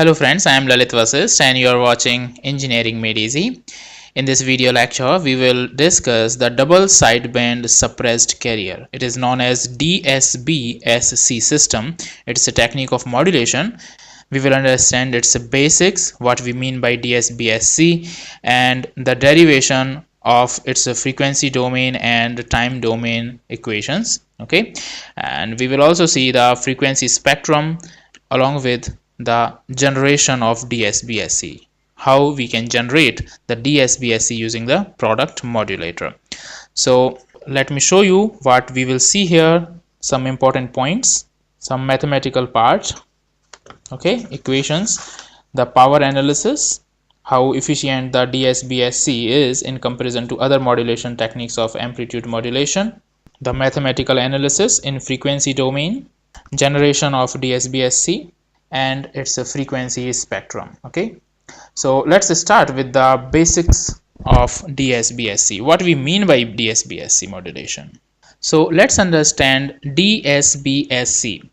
Hello friends, I am Lalit Vasist and you are watching Engineering Made Easy. In this video lecture, we will discuss the double sideband suppressed carrier. It is known as DSB SC system. It's a technique of modulation. We will understand its basics, what we mean by DSB SC, and the derivation of its frequency domain and time domain equations. Okay, and we will also see the frequency spectrum along with the generation of DSB SC, how we can generate the DSB SC using the product modulator. So let me show you what we will see here, some important points, some mathematical parts, okay, equations, the power analysis, how efficient the DSB SC is in comparison to other modulation techniques of amplitude modulation, the mathematical analysis in frequency domain, generation of DSB SC, and its a frequency spectrum. Okay, so let's start with the basics of DSB SC. What we mean by DSB SC modulation. So let's understand DSB SC.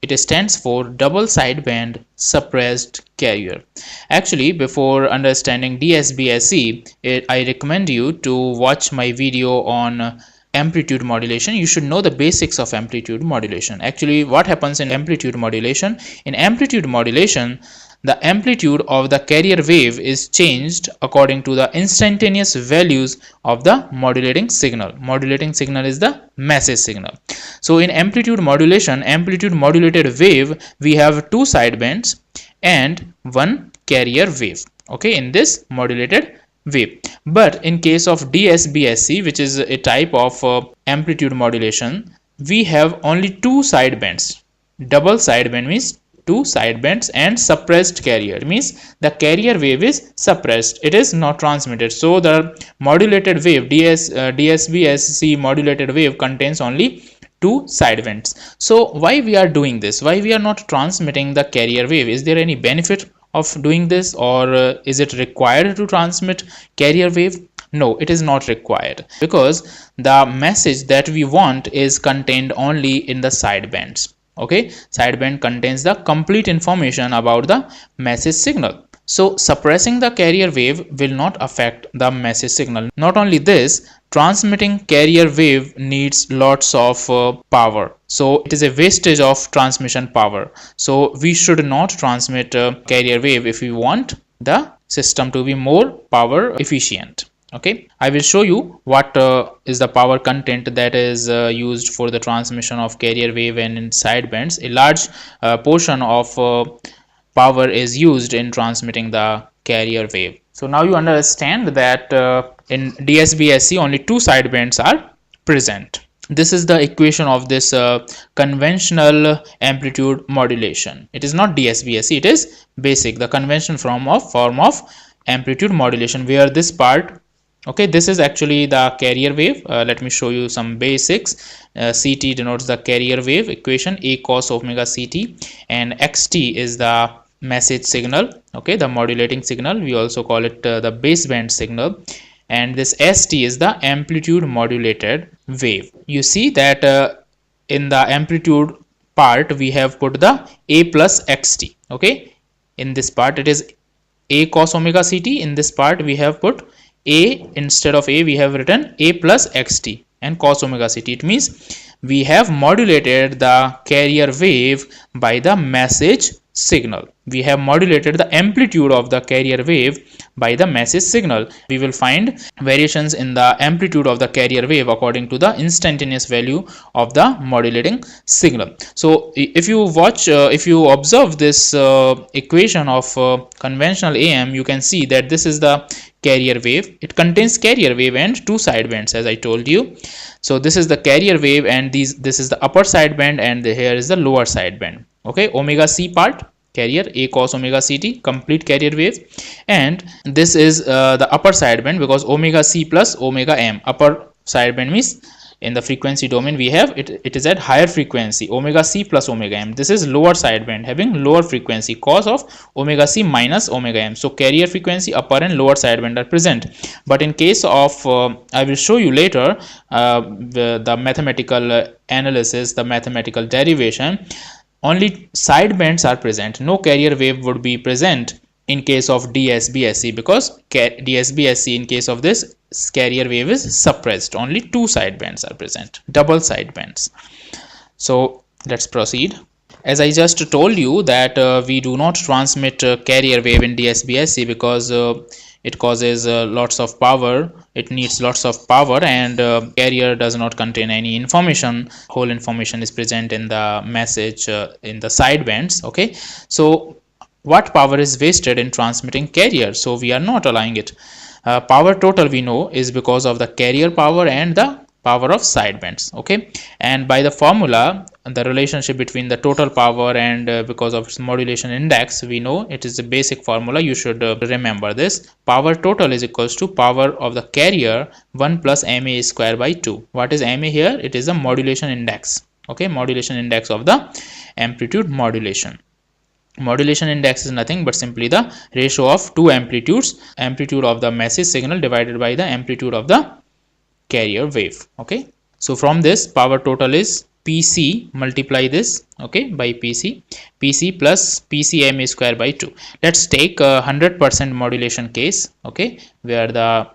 It stands for double sideband suppressed carrier. Actually, before understanding DSB SC, I recommend you to watch my video on amplitude modulation. You should know the basics of amplitude modulation. Actually, what happens in amplitude modulation? In amplitude modulation, the amplitude of the carrier wave is changed according to the instantaneous values of the modulating signal. Modulating signal is the message signal. So in amplitude modulation, amplitude modulated wave, we have two sidebands and one carrier wave, okay, in this modulated wave. But in case of DSB SC, which is a type of amplitude modulation, we have only two sidebands. Double sideband means two sidebands, and suppressed carrier means the carrier wave is suppressed, it is not transmitted. So the modulated wave, DSB SC modulated wave contains only two sidebands. So why we are doing this? Why we are not transmitting the carrier wave? Is there any benefit of doing this, or is it required to transmit carrier wave? No, it is not required, because the message that we want is contained only in the sidebands. Okay, sideband contains the complete information about the message signal. So suppressing the carrier wave will not affect the message signal. Not only this, transmitting carrier wave needs lots of power. So it is a wastage of transmission power. So we should not transmit carrier wave if we want the system to be more power efficient. Okay, I will show you what is the power content that is used for the transmission of carrier wave and in sidebands. A large portion of power is used in transmitting the carrier wave. So now you understand that in DSB SC only two sidebands are present. This is the equation of this conventional amplitude modulation. It is not DSB SC, it is basic, the conventional form of amplitude modulation, where this part, okay, this is actually the carrier wave. Let me show you some basics. CT denotes the carrier wave equation, A cos omega CT, and XT is the message signal, okay, the modulating signal. We also call it the baseband signal, and this ST is the amplitude modulated wave. You see that in the amplitude part we have put the A plus XT, okay. In this part it is A cos omega CT. In this part we have put A, instead of A we have written A plus XT and cos omega CT. It means we have modulated the carrier wave by the message signal. We have modulated the amplitude of the carrier wave by the message signal. We will find variations in the amplitude of the carrier wave according to the instantaneous value of the modulating signal. So if you watch, if you observe this equation of conventional AM, you can see that this is the carrier wave. It contains carrier wave and two sidebands, as I told you. So this is the carrier wave, and this is the upper sideband, and here is the lower sideband. Okay, omega C part, carrier A cos omega CT, complete carrier wave, and this is the upper sideband, because omega C plus omega M. Upper sideband means in the frequency domain we have it is at higher frequency, omega C plus omega M. This is lower sideband having lower frequency, cos of omega C minus omega M. So carrier frequency upper and lower sideband are present. But in case of I will show you later the mathematical analysis, the mathematical derivation, only sidebands are present. No carrier wave would be present in case of DSB SC, because DSB SC in case of this carrier wave is suppressed. Only two sidebands are present, double sidebands. So let's proceed. As I just told you that we do not transmit carrier wave in DSB SC because it causes lots of power. It needs lots of power, and carrier does not contain any information. Whole information is present in the message in the sidebands. Okay, so what power is wasted in transmitting carrier? So we are not allowing it. Power total we know is because of the carrier power and the power of sidebands. Okay, and by the formula, the relationship between the total power and because of its modulation index, we know it is a basic formula. You should remember this. Power total is equals to power of the carrier 1 plus ma square by 2. What is ma here? It is a modulation index. Okay, modulation index of the amplitude modulation. Modulation index is nothing but simply the ratio of two amplitudes, amplitude of the message signal divided by the amplitude of the carrier wave. Okay, so from this, power total is PC, multiply this, okay, by PC plus PC ma square by 2. Let's take a 100% modulation case, okay, where the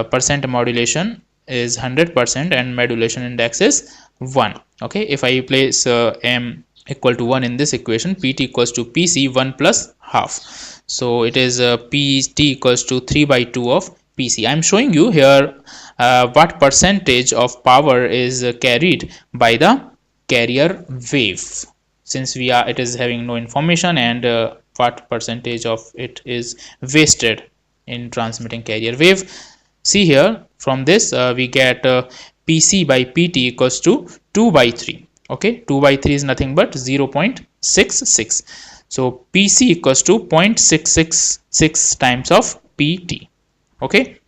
percent modulation is 100% and modulation index is 1. Okay, if I place m equal to 1 in this equation, pt equals to pc 1 plus half. So it is pt equals to 3 by 2 of pc. I am showing you here what percentage of power is carried by the carrier wave, since it is having no information, and what percentage of it is wasted in transmitting carrier wave. See here, from this we get pc by pt equals to 2 by 3. Okay, 2 by 3 is nothing but 0.66. so pc equals to 0.666 times of pt. Okay,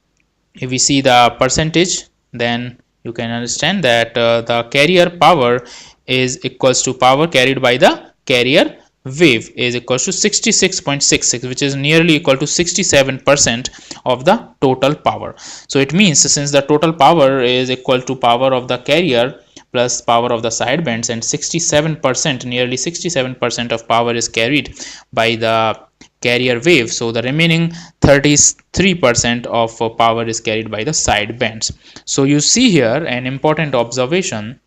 if we see the percentage, then you can understand that the carrier power is equals to power carried by the carrier wave is equals to 66.66, which is nearly equal to 67% of the total power. So it means, since the total power is equal to power of the carrier plus power of the sidebands, and 67%, nearly 67% of power is carried by the carrier wave, so the remaining 33% of power is carried by the sidebands. So you see here an important observation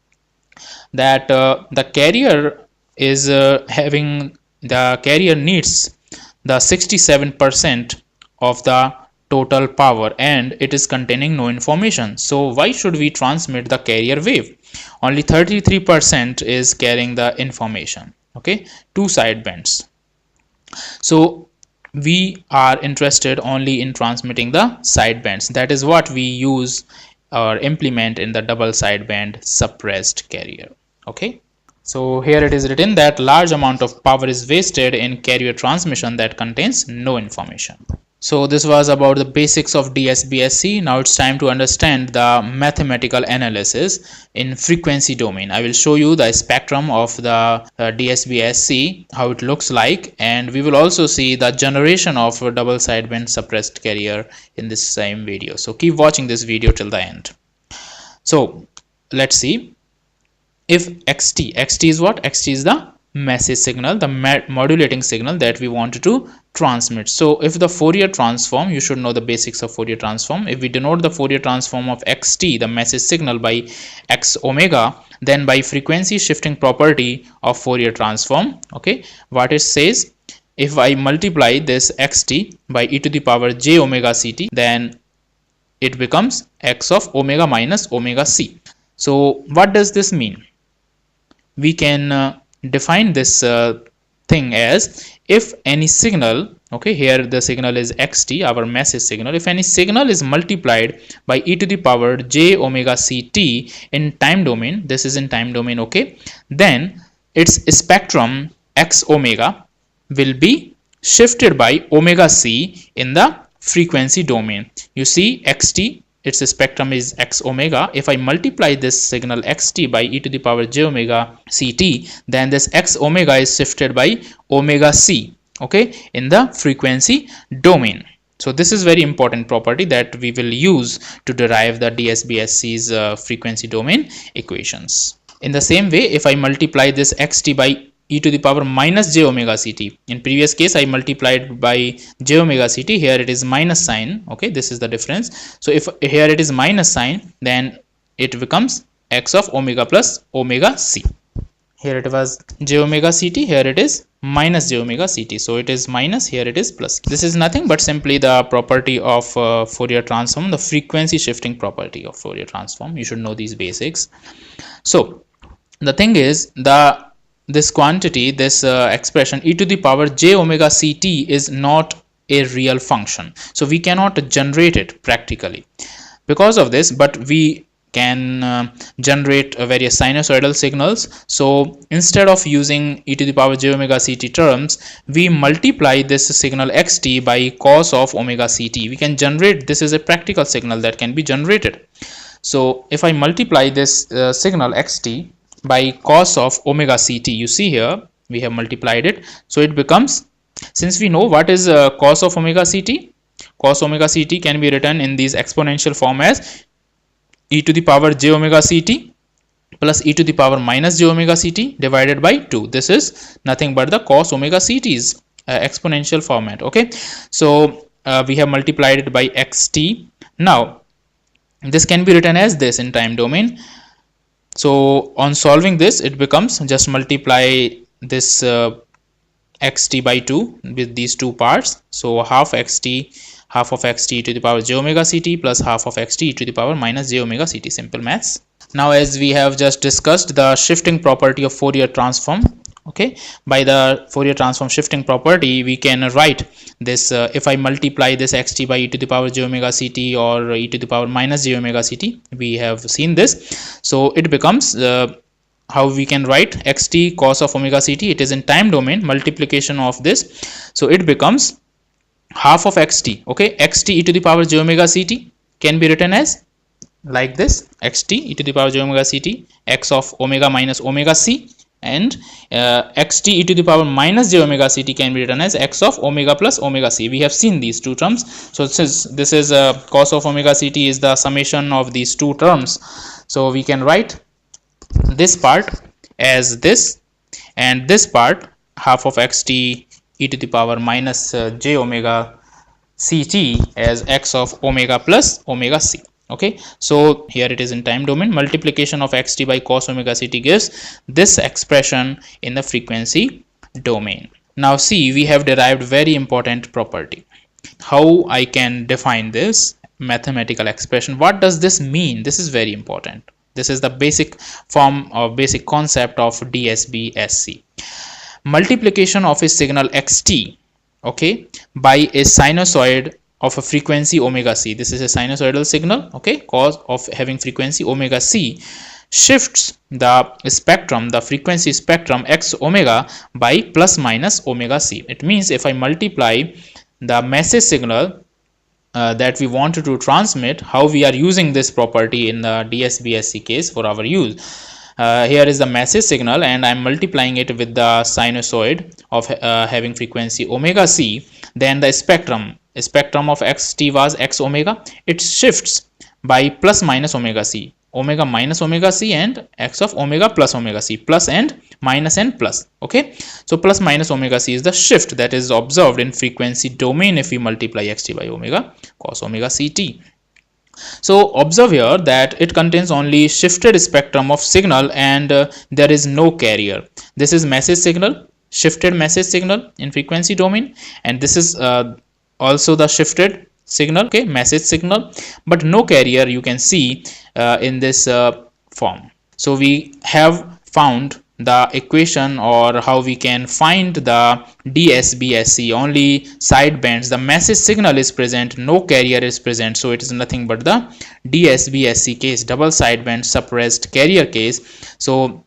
that the carrier is the carrier needs the 67% of the total power, and it is containing no information. So why should we transmit the carrier wave? Only 33% is carrying the information. Okay, two sidebands. So we are interested only in transmitting the sidebands. That is what we use or implement in the double sideband suppressed carrier. Okay, so here it is written that large amount of power is wasted in carrier transmission that contains no information. So this was about the basics of Dsb SC. Now it's time to understand the mathematical analysis in frequency domain. I will show you the spectrum of the Dsb SC, how it looks like, and we will also see the generation of a double sideband suppressed carrier in this same video. So keep watching this video till the end. So let's see. If xt is what? Xt is the message signal, the modulating signal that we want to transmit. So if the Fourier transform, you should know the basics of Fourier transform. If we denote the Fourier transform of xt, the message signal, by x omega, then by frequency shifting property of Fourier transform, okay, what it says, if I multiply this xt by e to the power j omega ct, then it becomes x of omega minus omega c. So what does this mean? We can define this thing as, if any signal, okay, here the signal is xt, our message signal, if any signal is multiplied by e to the power j omega ct in time domain, this is in time domain, okay, then its spectrum x omega will be shifted by omega c in the frequency domain. You see, xt, its spectrum is x omega. If I multiply this signal xt by e to the power j omega ct, then this x omega is shifted by omega c, okay, in the frequency domain. So this is very important property that we will use to derive the Dsb SC's frequency domain equations. In the same way, if I multiply this xt by e to the power minus j omega ct. In previous case I multiplied by j omega ct, here it is minus sign. Okay, this is the difference. So if here it is minus sign, then it becomes x of omega plus omega c. Here it was j omega ct, here it is minus j omega ct, so it is minus, here it is plus. This is nothing but simply the property of Fourier transform, the frequency shifting property of Fourier transform. You should know these basics. So the thing is, this quantity, this expression e to the power j omega ct is not a real function, so we cannot generate it practically because of this, but we can generate various sinusoidal signals. So instead of using e to the power j omega ct terms, we multiply this signal xt by cos of omega ct. We can generate, this is a practical signal that can be generated. So if I multiply this signal xt by cos of omega ct, you see here we have multiplied it, so it becomes, since we know what is cos of omega ct, cos omega ct can be written in this exponential form as e to the power j omega ct plus e to the power minus j omega ct divided by 2. This is nothing but the cos omega ct's exponential format. Okay, so we have multiplied it by xt. Now this can be written as this in time domain. So on solving this, it becomes, just multiply this xt by 2 with these two parts. So half of xt to the power j omega ct plus half of xt to the power minus j omega ct. Simple maths. Now as we have just discussed the shifting property of Fourier transform, okay, by the Fourier transform shifting property we can write this, if I multiply this xt by e to the power j omega ct or e to the power minus j omega ct, we have seen this. So it becomes how we can write xt cos of omega ct, it is in time domain, multiplication of this, so it becomes half of xt. Okay, xt e to the power j omega ct can be written as like this, xt e to the power j omega ct x of omega minus omega c, and xt e to the power minus j omega ct can be written as x of omega plus omega c. We have seen these two terms. So since this is cos of omega ct is the summation of these two terms, so we can write this part as this, and this part half of xt e to the power minus j omega ct as x of omega plus omega c. Okay, so here it is in time domain, multiplication of xt by cos omega ct gives this expression in the frequency domain. Now see, we have derived very important property. How I can define this mathematical expression? What does this mean? This is very important. This is the basic form or basic concept of DSB SC. Multiplication of a signal xt, okay, by a sinusoid of a frequency omega c. This is a sinusoidal signal, okay, cause of having frequency omega c, shifts the spectrum, the frequency spectrum x omega by plus minus omega c. It means if I multiply the message signal that we want to transmit, how we are using this property in the DSB SC case for our use. Here is the message signal and I am multiplying it with the sinusoid of having frequency omega c, then the spectrum of xt was x omega, it shifts by plus minus omega c, omega minus omega c, and x of omega plus omega c, plus and minus and plus. Okay, so plus minus omega c is the shift that is observed in frequency domain if we multiply xt by omega cos omega ct. So observe here that it contains only shifted spectrum of signal and there is no carrier. This is message signal, shifted message signal in frequency domain, and this is also the shifted signal, okay, message signal, but no carrier you can see in this form. So we have found the equation, or how we can find the DSB SC. Only sidebands, the message signal is present, no carrier is present, so it is nothing but the DSB SC case, double sideband suppressed carrier case. So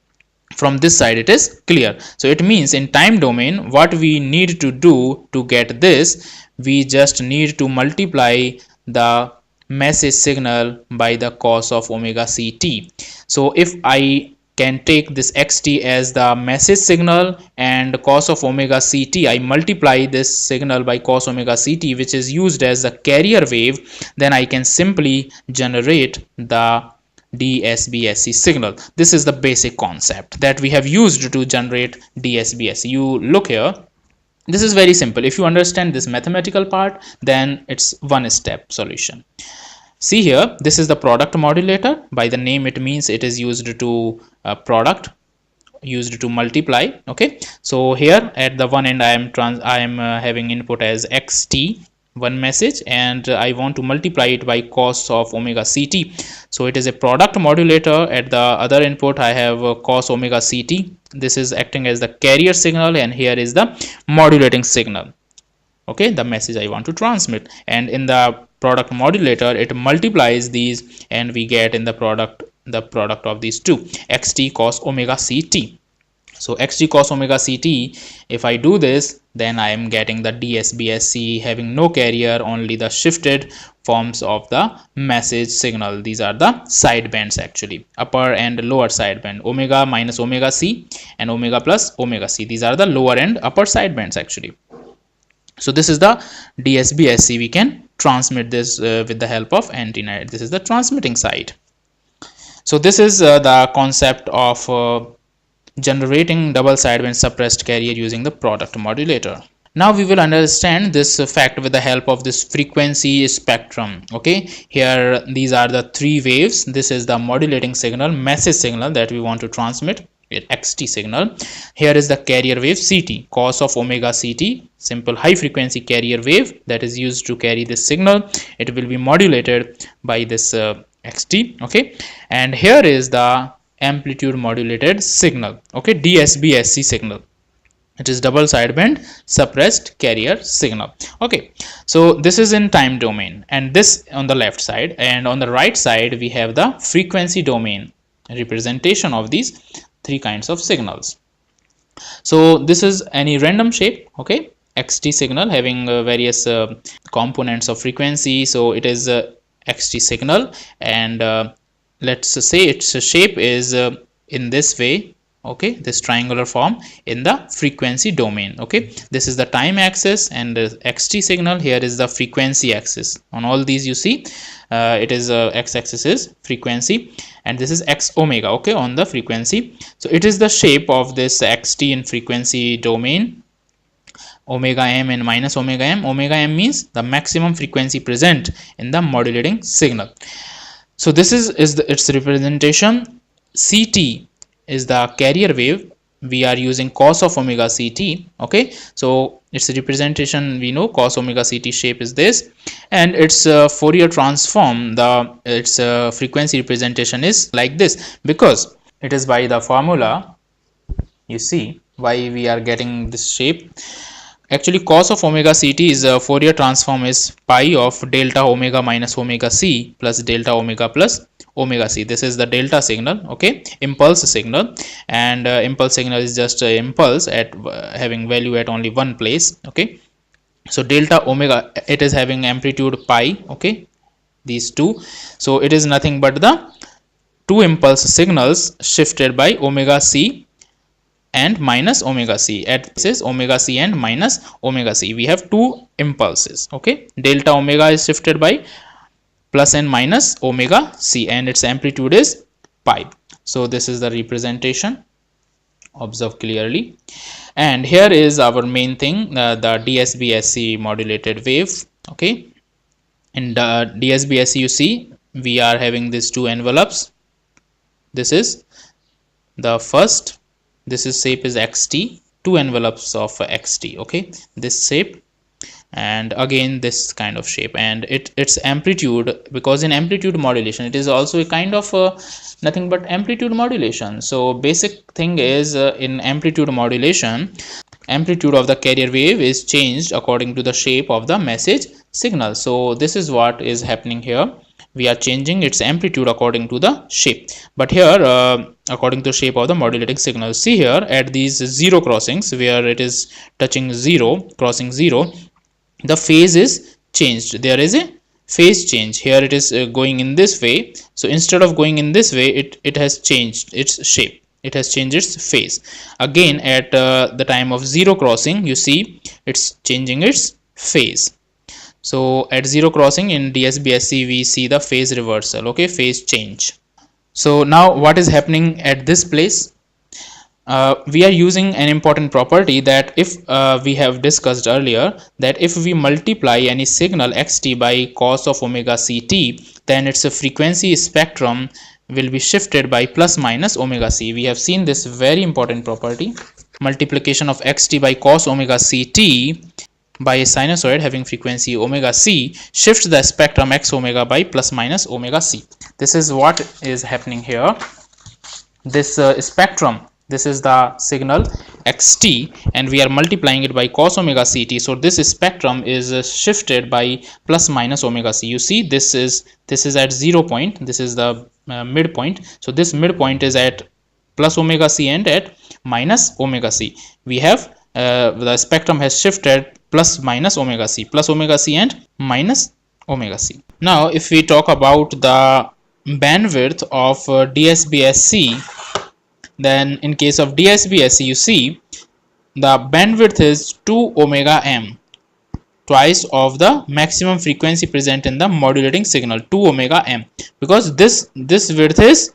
from this side it is clear. So it means in time domain what we need to do to get this, we just need to multiply the message signal by the cos of omega ct. So if I can take this xt as the message signal and cos of omega ct, I multiply this signal by cos omega ct, which is used as the carrier wave, then I can simply generate the DSB SC signal. This is the basic concept that we have used to generate DSB SC. You look here, this is very simple. If you understand this mathematical part, then it's one step solution. See here, this is the product modulator. By the name it means it is used to product, used to multiply. Okay, so here at the one end I am having input as xt, one message, and I want to multiply it by cos of omega ct. So it is a product modulator. At the other input I have cos omega ct. This is acting as the carrier signal, and here is the modulating signal. Okay, the message I want to transmit, and in the product modulator it multiplies these, and we get in the product of these two, xt cos omega ct. So xt cos omega ct, if I do this, then I am getting the DSB SC having no carrier, only the shifted forms of the message signal. These are the sidebands, actually upper and lower sideband, omega minus omega c and omega plus omega c. These are the lower and upper sidebands actually. So this is the DSB SC. We can transmit this with the help of antenna. This is the transmitting side. So this is the concept of generating double sideband suppressed carrier using the product modulator. Now we will understand this fact with the help of this frequency spectrum. Okay, here these are the three waves. This is the modulating signal, message signal that we want to transmit, xt signal. Here is the carrier wave ct, cos of omega ct, simple high frequency carrier wave that is used to carry this signal. It will be modulated by this xt. Okay, and here is the amplitude modulated signal. Okay, DSB SC signal. It is double sideband suppressed carrier signal. Okay, so this is in time domain, and this on the left side, and on the right side we have the frequency domain representation of these three kinds of signals. So this is any random shape. Okay, xt signal having various components of frequency. So it is xt signal, and let's say its shape is in this way. Okay, this triangular form in the frequency domain. Okay, this is the time axis, and the xt signal here is the frequency axis. On all these you see it is x-axis is frequency, and this is x omega. Okay, on the frequency. So it is the shape of this xt in frequency domain, omega m and minus omega m. Omega m means the maximum frequency present in the modulating signal. So this is its representation. ct is the carrier wave. We are using cos of omega ct. Okay, so its representation, we know cos omega ct shape is this, and its Fourier transform, its frequency representation is like this, because it is by the formula. You see why we are getting this shape. Actually, cos of omega ct is Fourier transform is pi of delta omega minus omega c plus delta omega plus omega c. This is the delta signal. Okay, impulse signal, and impulse signal is just an impulse at having value at only one place. Okay, so delta omega, it is having amplitude pi. Okay, these two. So it is nothing but the two impulse signals shifted by omega c and minus omega c. At this is omega c and minus omega c. We have two impulses. Okay, delta omega is shifted by plus and minus omega c, and its amplitude is pi. So this is the representation. Observe clearly. And here is our main thing, the DSB SC modulated wave. Okay, in the DSB SC you see we are having these two envelopes. This is the first. This is shape is xt, two envelopes of xt. Okay, this shape, and again this kind of shape, and its amplitude, because in amplitude modulation it is also a kind of nothing but amplitude modulation. So basic thing is in amplitude modulation, amplitude of the carrier wave is changed according to the shape of the message signal. So this is what is happening here. We are changing its amplitude according to the shape, but here according to shape of the modulating signal. See here at these zero crossings where it is touching zero, crossing zero, the phase is changed. There is a phase change. Here it is going in this way. So instead of going in this way, it has changed its shape. It has changed its phase. Again at the time of zero crossing, you see it's changing its phase. So at zero crossing in DSB SC we see the phase reversal. Okay, phase change. So now what is happening at this place? We are using an important property that if we have discussed earlier, that if we multiply any signal xt by cos of omega ct, then its frequency spectrum will be shifted by plus minus omega c. We have seen this very important property. Multiplication of xt by cos omega ct by a sinusoid having frequency omega c shifts the spectrum x omega by plus minus omega c. This is what is happening here. This spectrum, this is the signal xt, and we are multiplying it by cos omega ct. So this spectrum is shifted by plus minus omega c. You see, this is at 0 point, this is the midpoint. So this midpoint is at plus omega c and at minus omega c. We have the spectrum has shifted plus minus omega c and minus omega c. Now if we talk about the bandwidth of Dsb SC, then in case of Dsb SC, you see the bandwidth is 2 omega m, twice of the maximum frequency present in the modulating signal, 2 omega m, because this width is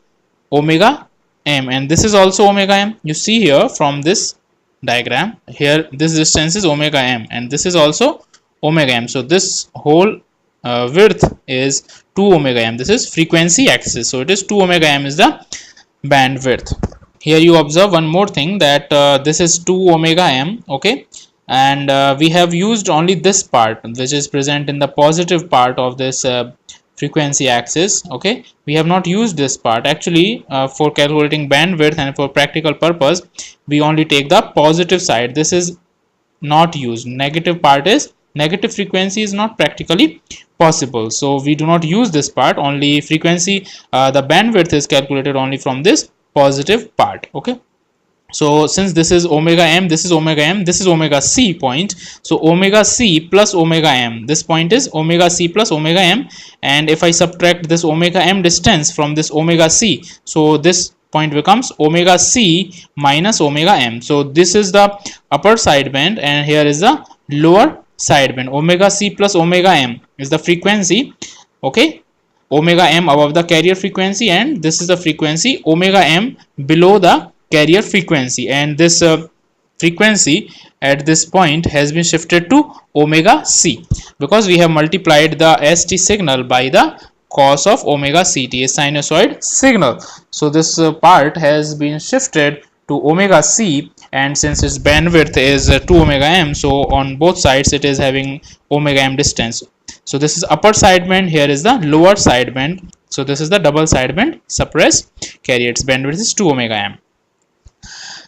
omega m and this is also omega m. You see here from this diagram, here this distance is omega m and this is also omega m. So this whole width is 2 omega m. This is frequency axis, so it is 2 omega m is the bandwidth. Here you observe one more thing, that this is 2 omega m, okay, and we have used only this part which is present in the positive part of this frequency axis, okay. We have not used this part actually. For calculating bandwidth and for practical purpose, we only take the positive side. This is not used. Negative part is, negative frequency is not practically possible, so we do not use this part. Only frequency, the bandwidth is calculated only from this positive part, okay. So since this is omega m, this is omega m, this is omega c point, so omega c plus omega m, this point is omega c plus omega m, and if I subtract this omega m distance from this omega c, so this point becomes omega c minus omega m. So this is the upper sideband and here is the lower sideband. Omega c plus omega m is the frequency, okay, omega m above the carrier frequency, and this is the frequency omega m below the carrier frequency, and this frequency at this point has been shifted to omega c because we have multiplied the st signal by the cos of omega ct, a sinusoid signal. So this part has been shifted to omega c, and since its bandwidth is 2 omega m, so on both sides it is having omega m distance. So this is upper sideband, here is the lower sideband. So this is the double sideband suppressed carrier, its bandwidth is 2 omega m.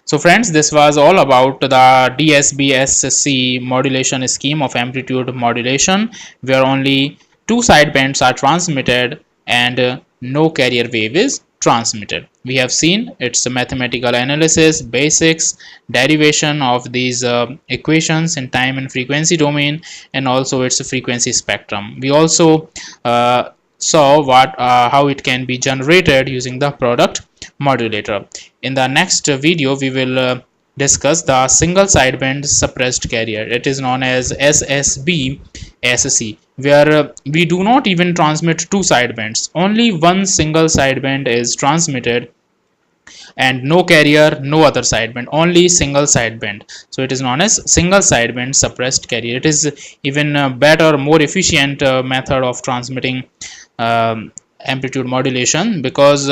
So friends, this was all about the Dsb SC modulation scheme of amplitude modulation, where only 2 sidebands are transmitted and no carrier wave is transmitted. We have seen its mathematical analysis, basics, derivation of these equations in time and frequency domain, and also its frequency spectrum. We also saw how it can be generated using the product modulator. In the next video, we will discuss the single sideband suppressed carrier. It is known as DSB SC, where we do not even transmit 2 sidebands. Only one single sideband is transmitted and no carrier, no other sideband, only single sideband. So it is known as single sideband suppressed carrier. It is even better, more efficient method of transmitting amplitude modulation, because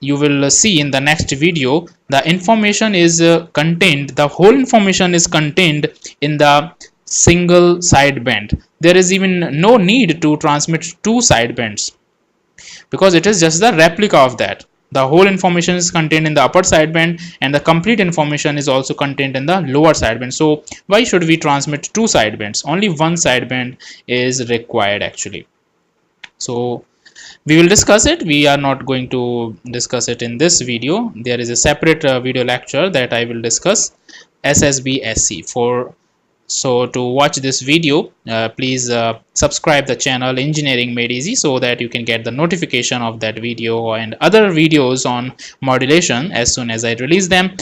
you will see in the next video the information is contained, the whole information is contained in the single sideband. There is even no need to transmit 2 sidebands because it is just the replica of that. The whole information is contained in the upper sideband and the complete information is also contained in the lower sideband. So why should we transmit 2 sidebands? Only one sideband is required actually. So we will discuss it. We are not going to discuss it in this video. There is a separate video lecture that I will discuss SSB SC. For So to watch this video, please subscribe the channel Engineering Made Easy so that you can get the notification of that video and other videos on modulation as soon as I release them.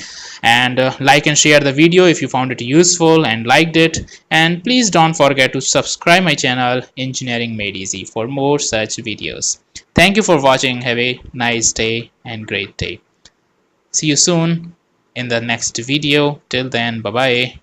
And like and share the video if you found it useful and liked it. And please don't forget to subscribe my channel Engineering Made Easy for more such videos. Thank you for watching. Have a nice day and great day. See you soon in the next video. Till then, bye bye.